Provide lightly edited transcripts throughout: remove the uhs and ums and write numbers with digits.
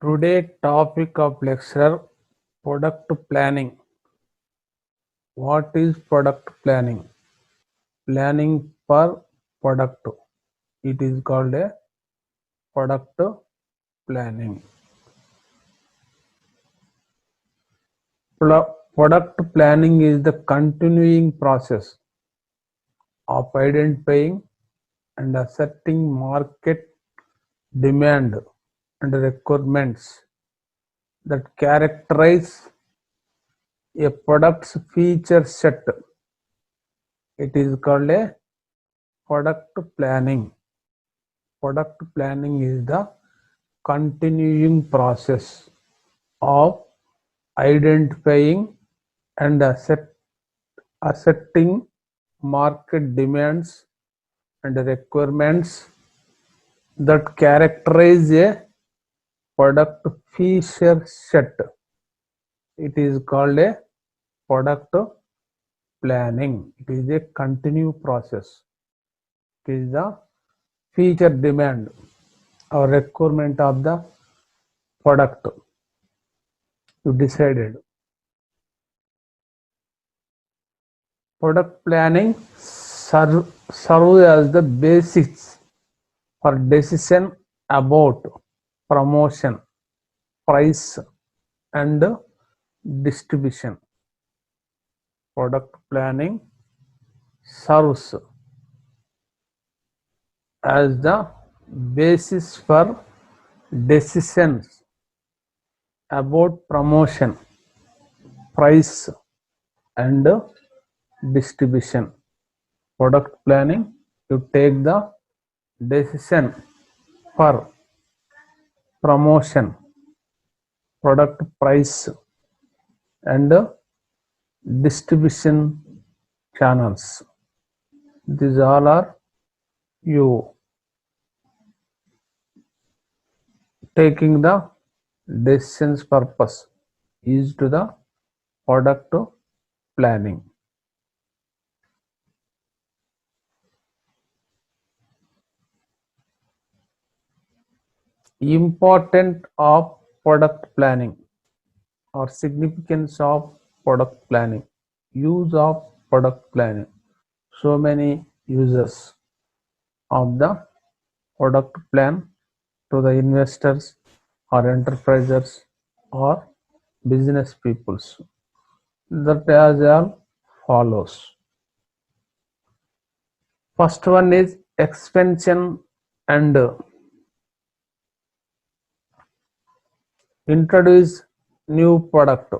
Today topic of lecture product planning. What is product planning? Planning per product. It is called a product planning. Product planning is the continuing process of identifying and asserting market demand and requirements that characterize a product's feature set. It is called a product planning. Product planning is the continuing process of identifying and asserting market demands and requirements that characterize a product feature set. It is called a product planning. It is a continued process. It is the feature demand or requirement of the product you decided. Product planning serves as the basis for decision about promotion, price and distribution. Product planning serves as the basis for decisions about promotion, price and distribution. Product planning, you take the decision for promotion, product price and distribution channels. These all are you taking the decisions purpose is to the product planning. Important of product planning or significance of product planning, use of product planning. So many uses of the product plan to the investors or enterprises or business peoples. That as all follows. First one is expansion and introduce new product.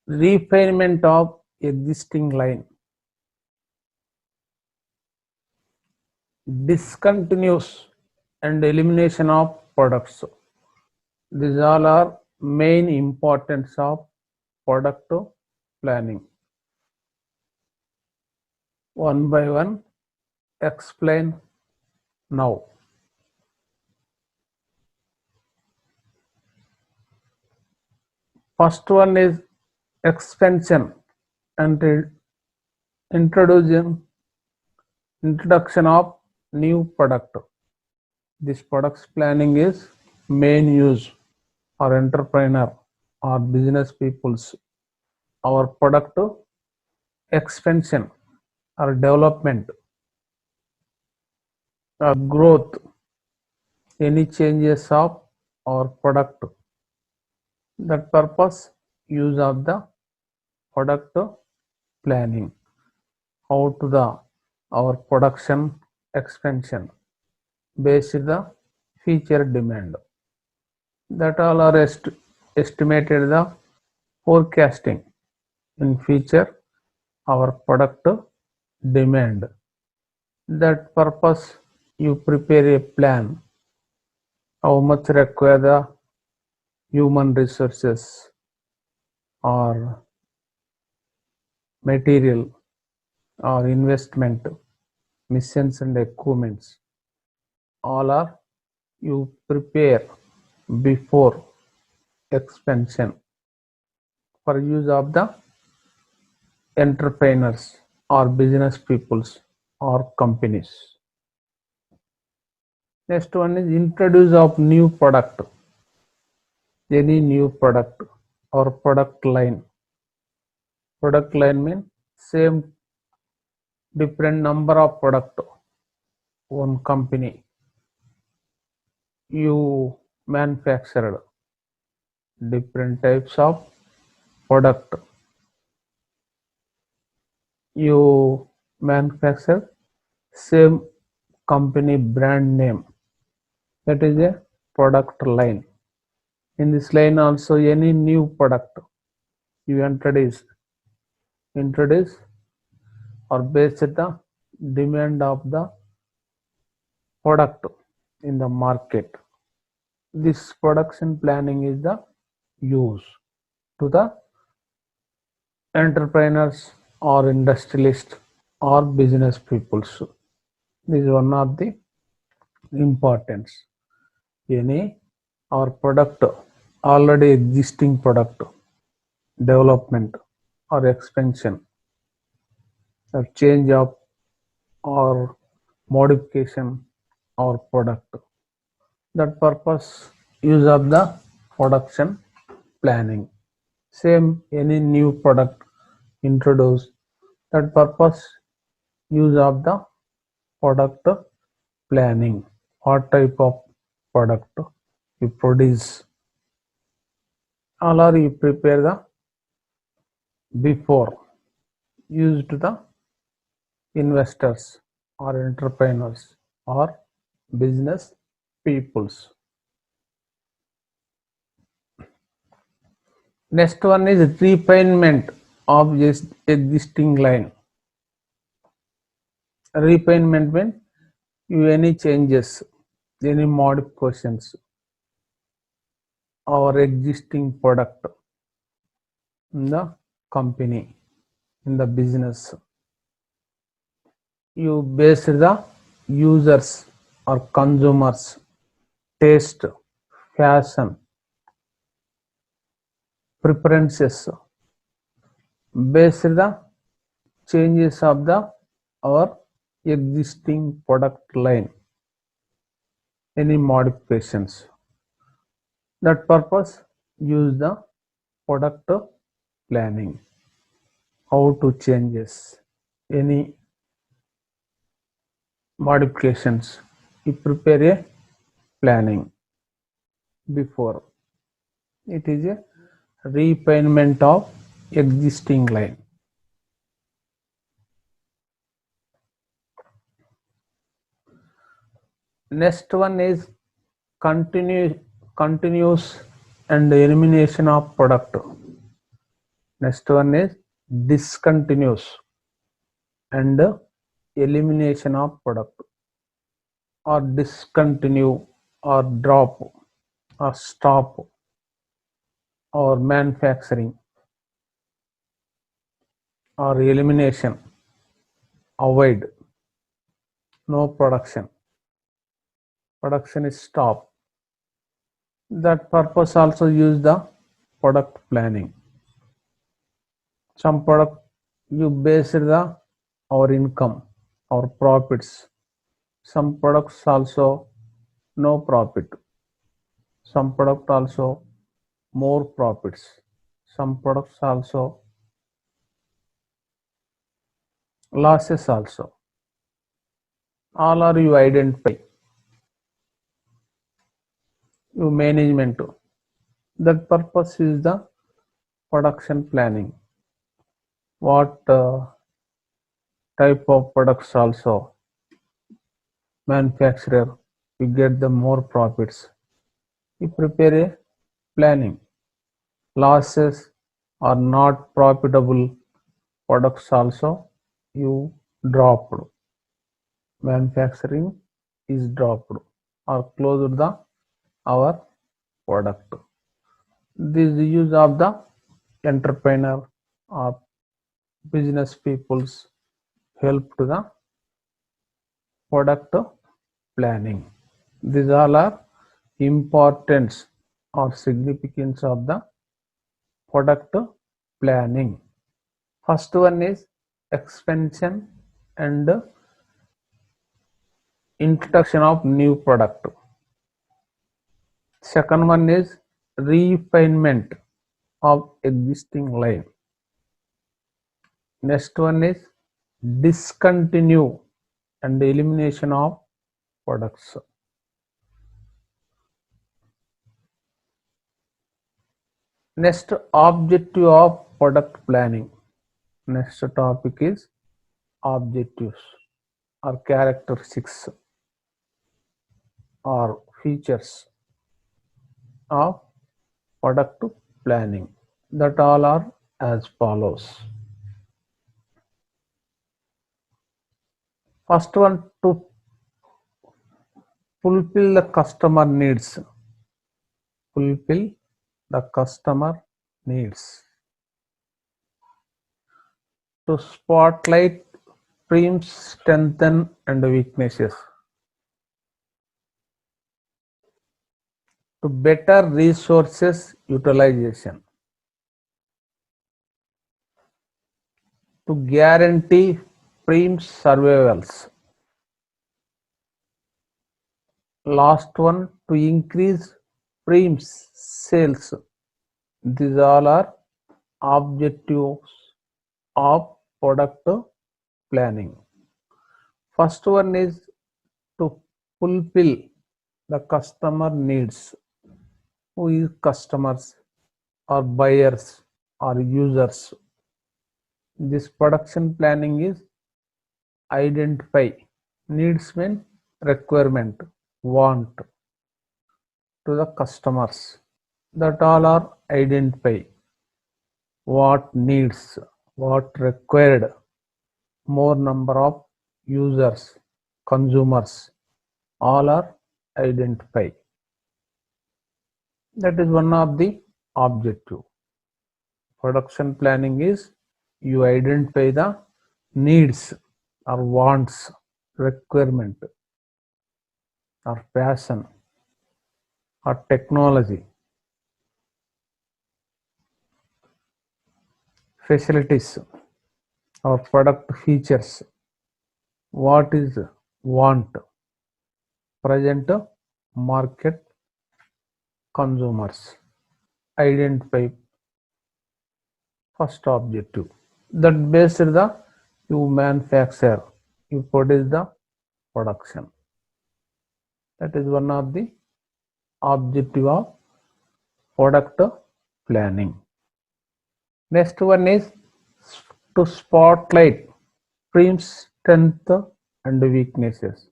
Refinement of existing line. Discontinuous and elimination of products. These all are main importance of product planning. One by one, explain now. First one is expansion and introduction of new product. This products planning is main use or entrepreneur or business peoples. Our product expansion or development or growth, any changes of our product. That purpose use of the product planning. How to the our production expansion based the feature demand. That all are estimated the forecasting in future our product demand. That purpose you prepare a plan. How much require the human resources or material or investment, missions and equipments. All are you prepare before expansion for use of the entrepreneurs or business peoples or companies. Next one is introduce of new product. Any new product or product line. Product line means same different number of product. One company you manufactured different types of product. You manufacture same company brand name. That is a product line. In this line also any new product you introduce or based the demand of the product in the market. This production planning is the use to the entrepreneurs or industrialists or business people. This is one of the importance. Any or product already existing product development or expansion or change of or modification or product. That purpose use of the production planning. Same any new product introduced, that purpose use of the product planning. What type of product you produce, or you prepare the before used to the investors or entrepreneurs or business peoples. Next one is refinement of this existing line. Refinement means you any changes, any modifications or existing product in the company, in the business. You base the users or consumers taste, fashion, preferences, based the changes of the our existing product line, any modifications. That purpose use the product planning. How to changes, any modifications, you prepare a planning before. It is a refinement of existing line. Next one is continuous and elimination of product. Next one is discontinuous and elimination of product, or discontinue or drop or stop or manufacturing or elimination, avoid, no production is stopped. That purpose also use the product planning. Some product you base the our income or profits. Some products also no profit. Some product also more profits. Some products also losses also. All are you identify. You management too. That purpose is the production planning. What type of products also manufacturer you get the more profits. You prepare a planning. Losses or not profitable products also you dropped. Manufacturing is dropped or closed the our product. This use of the entrepreneur or business people's help to the product planning. These all are importance or significance of the product planning. First one is expansion and introduction of new product. Second one is refinement of existing line. Next one is discontinue and elimination of products. Next, objective of product planning. Next topic is objectives or characteristics or features of product planning. That all are as follows. First one, to fulfill the customer needs. Fulfill the customer needs. To spotlight Prim's strengths and weaknesses. To better resources utilization. To guarantee Prim's survivals. Last one, to increase Prim's sales. These all are objectives of product planning. First one is to fulfill the customer needs. Who is customers or buyers or users? This production planning is identify. Needs mean requirement, want to the customers. That all are identify. What needs, what required, more number of users, consumers, all are identify. That is one of the objective. Production planning is you identify the needs or wants, requirement or passion or technology, facilities or product features. What is want, present market, consumers. Identify first objective. That based the you manufacture, you produce the production. That is one of the objective of product planning. Next one is to spotlight Prim's strength and weaknesses.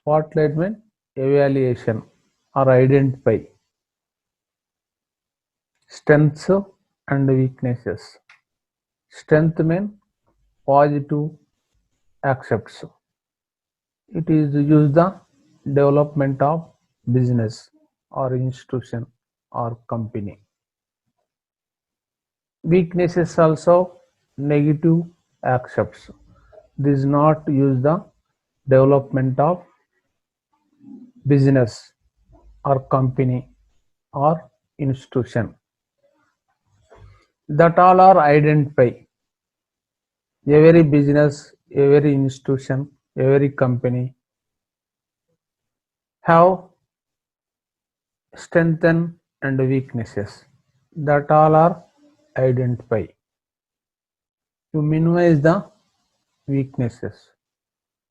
Spotlight means evaluation or identify strengths and weaknesses. Strength means positive accepts. It is used the development of business or institution or company. Weaknesses also negative accepts. This is not use the development of business or company or institution. That all are identify. Every business, every institution, every company have strengths and weaknesses. That all are identify. You minimize the weaknesses.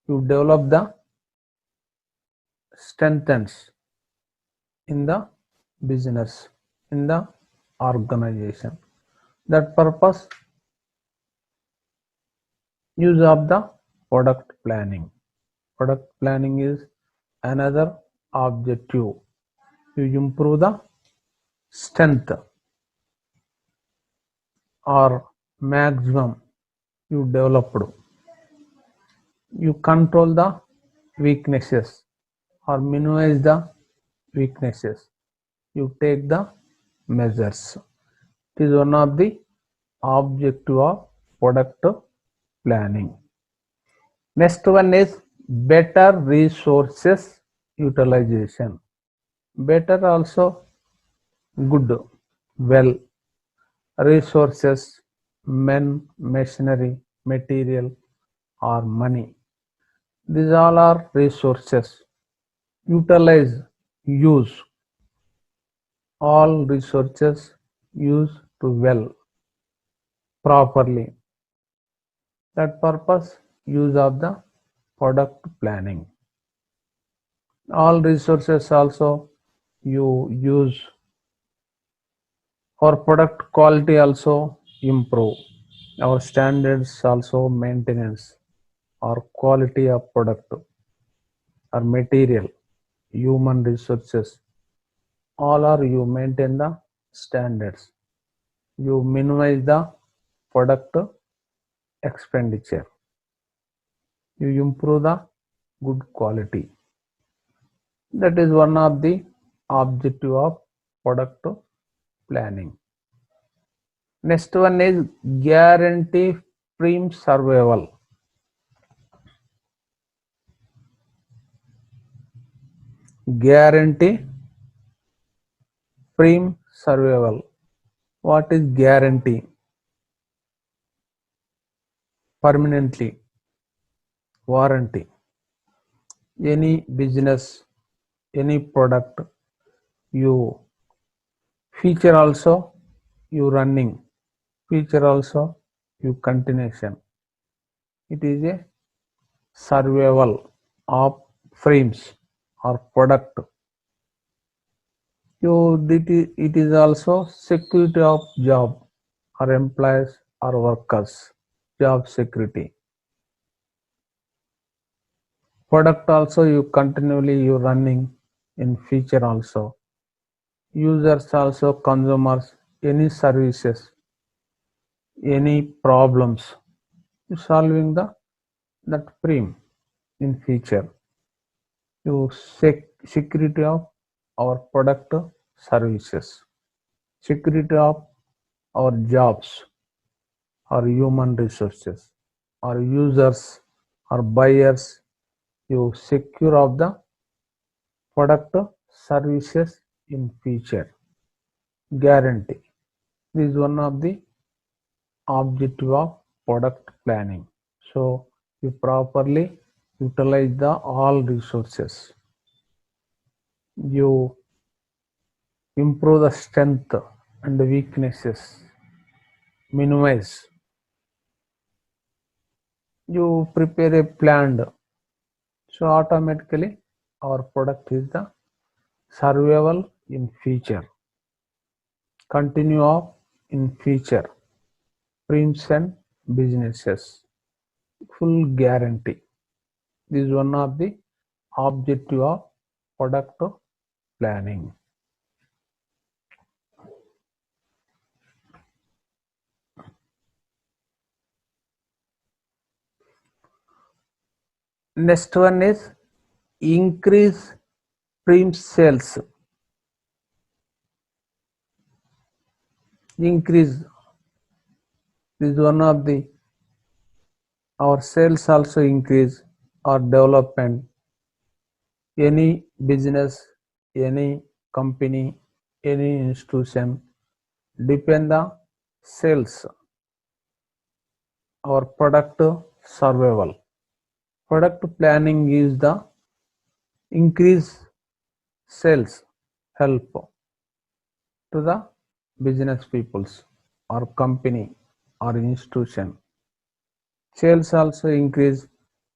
You develop the strengths in the business, in the organization. That purpose use of the product planning. Product planning is another objective. You improve the strength or maximum you developed. You control the weaknesses or minimize the weaknesses. You take the measures. It is one of the objective of product planning. Next one is better resources utilization. Better also good, well, resources, men, machinery, material, or money. These all are resources. Utilize, use. All resources used to well, properly. That purpose, use of the product planning. All resources also you use our product quality also improve. Our standards also maintenance or quality of product or material, human resources. All are you maintain the standards. You minimize the product expenditure. You improve the good quality. That is one of the objective of product planning. Next one is guarantee prim survival. Guarantee prim survival. What is guarantee? Permanently. Warranty. Any business, any product, you feature also you running, feature also you continuation. It is a survival of frames or product. It is also security of job or employees or workers, job security. Product also you continually you running in future also. Users also consumers, any services, any problems, solving that frame in future. You security of our product services, security of our jobs, or human resources, or users, or buyers. You secure of the product services in future. Guarantee. This is one of the objective of product planning. So you properly utilize the all resources. You improve the strength and the weaknesses. Minimize. You prepare a planned. So automatically our product is the survival in future. Continue of in future. Prints and businesses. Full guarantee. This is one of the objective of product planning. Next one is increase prim sales. Increase. This is one of the our sales also increase or development. Any business, any company, any institution depend on sales or product survival. Product planning is the increase sales help to the business peoples or company or institution. Sales also increase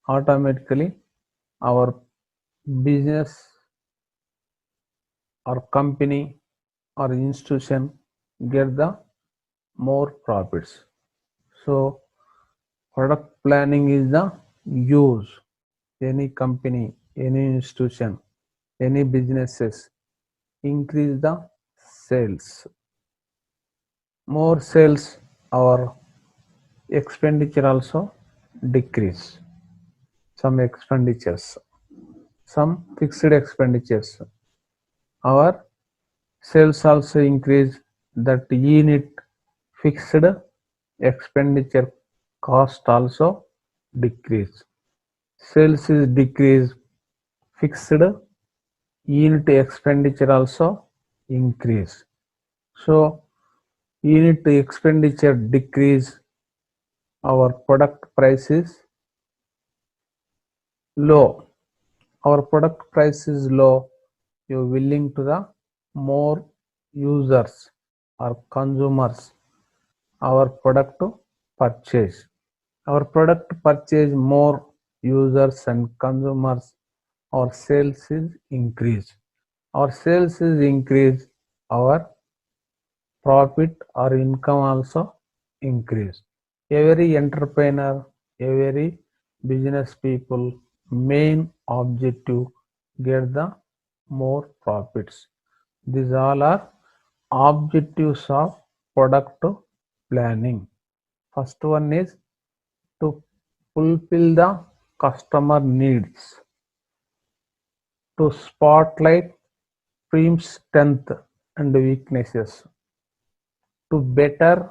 automatically. Our business or company or institution get the more profits. So product planning is the use. Any company, any institution, any businesses increase the sales. More sales, our expenditure also decrease. Some expenditures, some fixed expenditures. Our sales also increase, that unit fixed expenditure cost also decrease. Sales is decrease, fixed unit expenditure also increase. So unit expenditure decrease, our product price is low. Our product price is low, you're willing to the more users or consumers our product to purchase. Our product purchase more users and consumers, our sales is increase. Our sales is increase, our profit or income also increase. Every entrepreneur, every business people main objective get the more profits. These all are objectives of product planning. First one is to fulfill the customer needs, to spotlight firm's strength and weaknesses, to better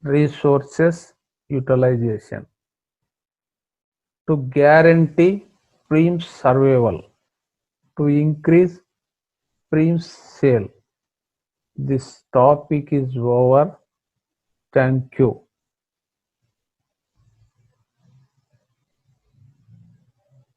resources utilization, to guarantee firm's survival, to increase firm's sale. This topic is over. Thank you.